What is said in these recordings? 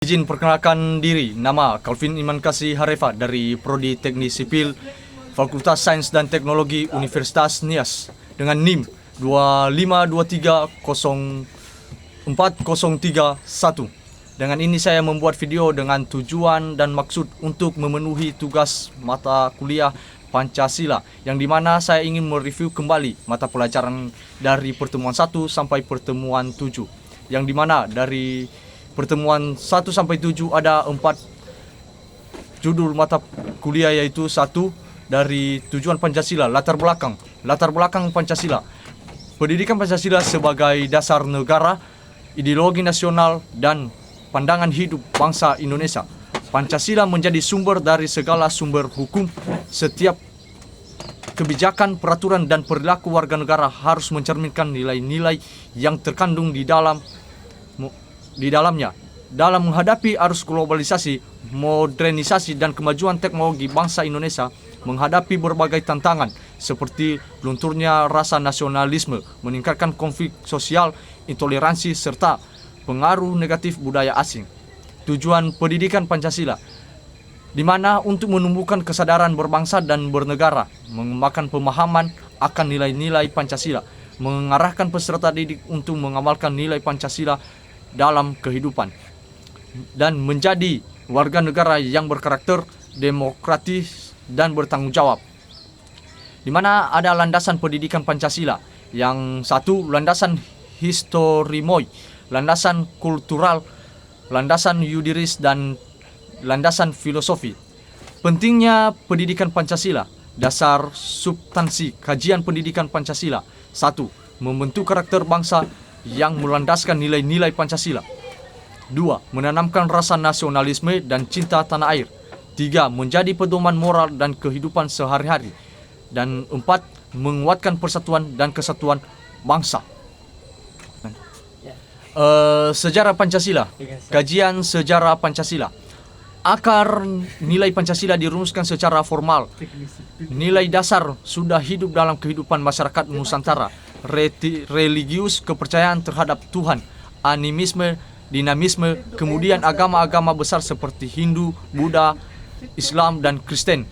Izin perkenalkan diri, nama Calvin Iman Kasih Harefa dari Prodi Teknik Sipil Fakultas Sains dan Teknologi Universitas Nias dengan NIM 252304031. Dengan ini saya membuat video dengan tujuan dan maksud untuk memenuhi tugas mata kuliah Pancasila, yang dimana saya ingin mereview kembali mata pelajaran dari pertemuan 1 sampai pertemuan 7, yang dimana dari pertemuan 1 sampai 7 ada 4 judul mata kuliah, yaitu 1 dari tujuan Pancasila, latar belakang Pancasila, pendidikan Pancasila sebagai dasar negara, ideologi nasional dan pandangan hidup bangsa Indonesia. Pancasila menjadi sumber dari segala sumber hukum. Setiap kebijakan, peraturan dan perilaku warga negara harus mencerminkan nilai-nilai yang terkandung di dalamnya. Dalam menghadapi arus globalisasi, modernisasi dan kemajuan teknologi, bangsa Indonesia menghadapi berbagai tantangan seperti lunturnya rasa nasionalisme, meningkatkan konflik sosial, intoleransi serta pengaruh negatif budaya asing. Tujuan pendidikan Pancasila, di mana untuk menumbuhkan kesadaran berbangsa dan bernegara, mengembangkan pemahaman akan nilai-nilai Pancasila, mengarahkan peserta didik untuk mengamalkan nilai Pancasila dalam kehidupan, dan menjadi warga negara yang berkarakter demokratis dan bertanggung jawab. Di mana ada landasan pendidikan Pancasila, yang 1 landasan historimoy, landasan kultural, landasan yudiris dan landasan filosofi. Pentingnya pendidikan Pancasila. Dasar substansi kajian pendidikan Pancasila: 1. Membentuk karakter bangsa yang melandaskan nilai-nilai Pancasila. 2. Menanamkan rasa nasionalisme dan cinta tanah air. 3. Menjadi pedoman moral dan kehidupan sehari-hari. Dan 4. Menguatkan persatuan dan kesatuan bangsa. Sejarah Pancasila. Kajian sejarah Pancasila. Akar nilai Pancasila dirumuskan secara formal. Nilai dasar sudah hidup dalam kehidupan masyarakat Nusantara. Religius, kepercayaan terhadap Tuhan, animisme, dinamisme, kemudian agama-agama besar seperti Hindu, Buddha, Islam dan Kristen.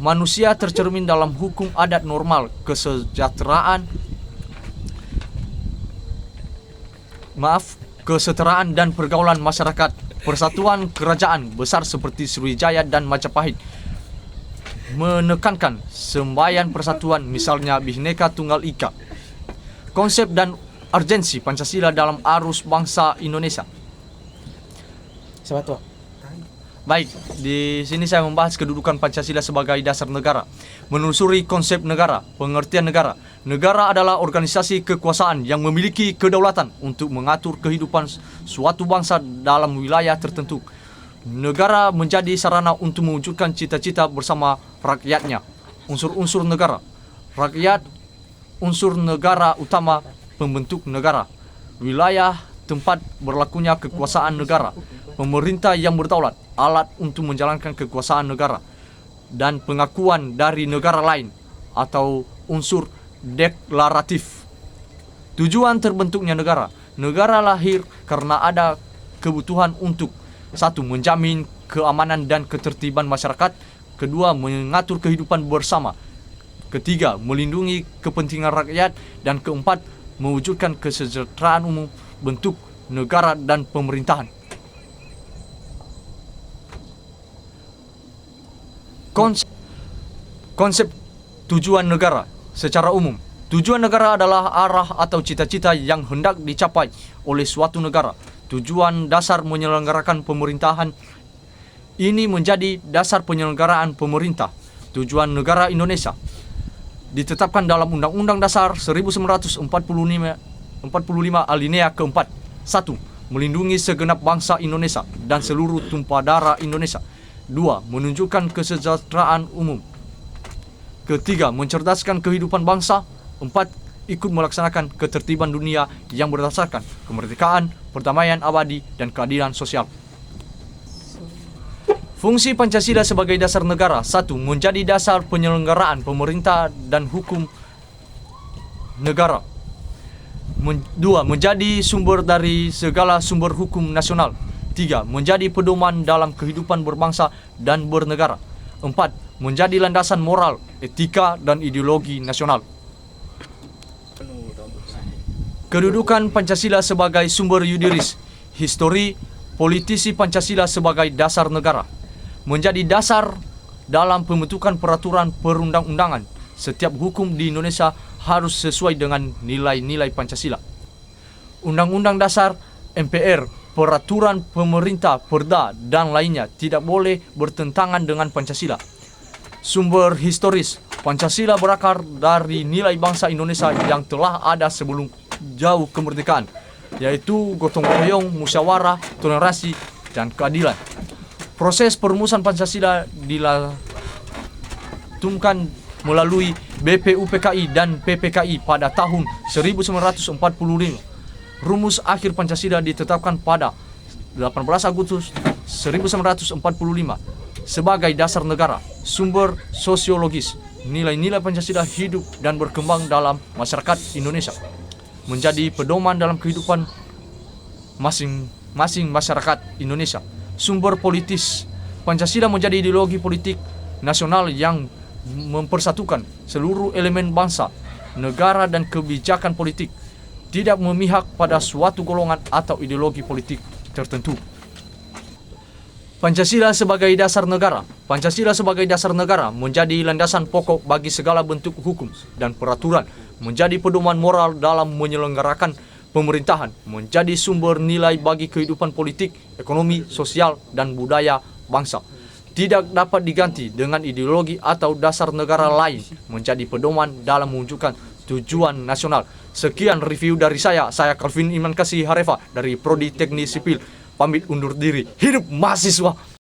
Manusia tercermin dalam hukum adat normal, kesetaraan dan pergaulan masyarakat, persatuan kerajaan besar seperti Sriwijaya dan Majapahit, menekankan semboyan persatuan, misalnya Bhinneka Tunggal Ika. Konsep dan urgensi Pancasila dalam arus bangsa Indonesia. Baik, di sini saya membahas kedudukan Pancasila sebagai dasar negara. Menelusuri konsep negara, pengertian negara. Negara adalah organisasi kekuasaan yang memiliki kedaulatan untuk mengatur kehidupan suatu bangsa dalam wilayah tertentu. Negara menjadi sarana untuk mewujudkan cita-cita bersama rakyatnya. Unsur-unsur negara. Rakyat, unsur negara utama pembentuk negara. Wilayah tempat berlakunya kekuasaan negara. Pemerintah yang berdaulat, alat untuk menjalankan kekuasaan negara, dan pengakuan dari negara lain atau unsur deklaratif. Tujuan terbentuknya negara. Negara lahir karena ada kebutuhan untuk 1. Menjamin keamanan dan ketertiban masyarakat. 2. Mengatur kehidupan bersama. 3. Melindungi kepentingan rakyat. Dan 4. Mewujudkan kesejahteraan umum. Bentuk negara dan pemerintahan. Konsep tujuan negara secara umum. Tujuan negara adalah arah atau cita-cita yang hendak dicapai oleh suatu negara. Tujuan dasar menyelenggarakan pemerintahan. Ini menjadi dasar penyelenggaraan pemerintah. Tujuan negara Indonesia ditetapkan dalam Undang-Undang Dasar 1945 alinea keempat. 1. Melindungi segenap bangsa Indonesia dan seluruh tumpah darah Indonesia. 2. Menunjukkan kesejahteraan umum. 3. Mencerdaskan kehidupan bangsa. 4. Ikut melaksanakan ketertiban dunia yang berdasarkan kemerdekaan, perdamaian abadi, dan keadilan sosial. Fungsi Pancasila sebagai dasar negara. 1. Menjadi dasar penyelenggaraan pemerintah dan hukum negara. 2. Menjadi sumber dari segala sumber hukum nasional. 3. Menjadi pedoman dalam kehidupan berbangsa dan bernegara. 4. Menjadi landasan moral, etika, dan ideologi nasional. Kedudukan Pancasila sebagai sumber yudiris. Histori politisi Pancasila sebagai dasar negara. Menjadi dasar dalam pembentukan peraturan perundang-undangan. Setiap hukum di Indonesia harus sesuai dengan nilai-nilai Pancasila. Undang-undang dasar, MPR, peraturan pemerintah, perda, dan lainnya tidak boleh bertentangan dengan Pancasila. Sumber historis, Pancasila berakar dari nilai bangsa Indonesia yang telah ada sebelum jauh kemerdekaan, yaitu gotong royong, musyawarah, toleransi, dan keadilan. Proses perumusan Pancasila dilangsungkan melalui BPUPKI dan PPKI pada tahun 1945. Rumus akhir Pancasila ditetapkan pada 18 Agustus 1945 sebagai dasar negara. Sumber sosiologis, nilai-nilai Pancasila hidup dan berkembang dalam masyarakat Indonesia, menjadi pedoman dalam kehidupan masing-masing masyarakat Indonesia. Sumber politis, Pancasila menjadi ideologi politik nasional yang mempersatukan seluruh elemen bangsa, negara, dan kebijakan politik, tidak memihak pada suatu golongan atau ideologi politik tertentu. Pancasila sebagai dasar negara. Pancasila sebagai dasar negara menjadi landasan pokok bagi segala bentuk hukum dan peraturan, menjadi pedoman moral dalam menyelenggarakan pemerintahan, menjadi sumber nilai bagi kehidupan politik, ekonomi, sosial, dan budaya bangsa. Tidak dapat diganti dengan ideologi atau dasar negara lain, menjadi pedoman dalam mewujudkan tujuan nasional. Sekian review dari saya Calvin Iman Kasih Harefa dari Prodi Teknik Sipil. Pamit undur diri. Hidup mahasiswa!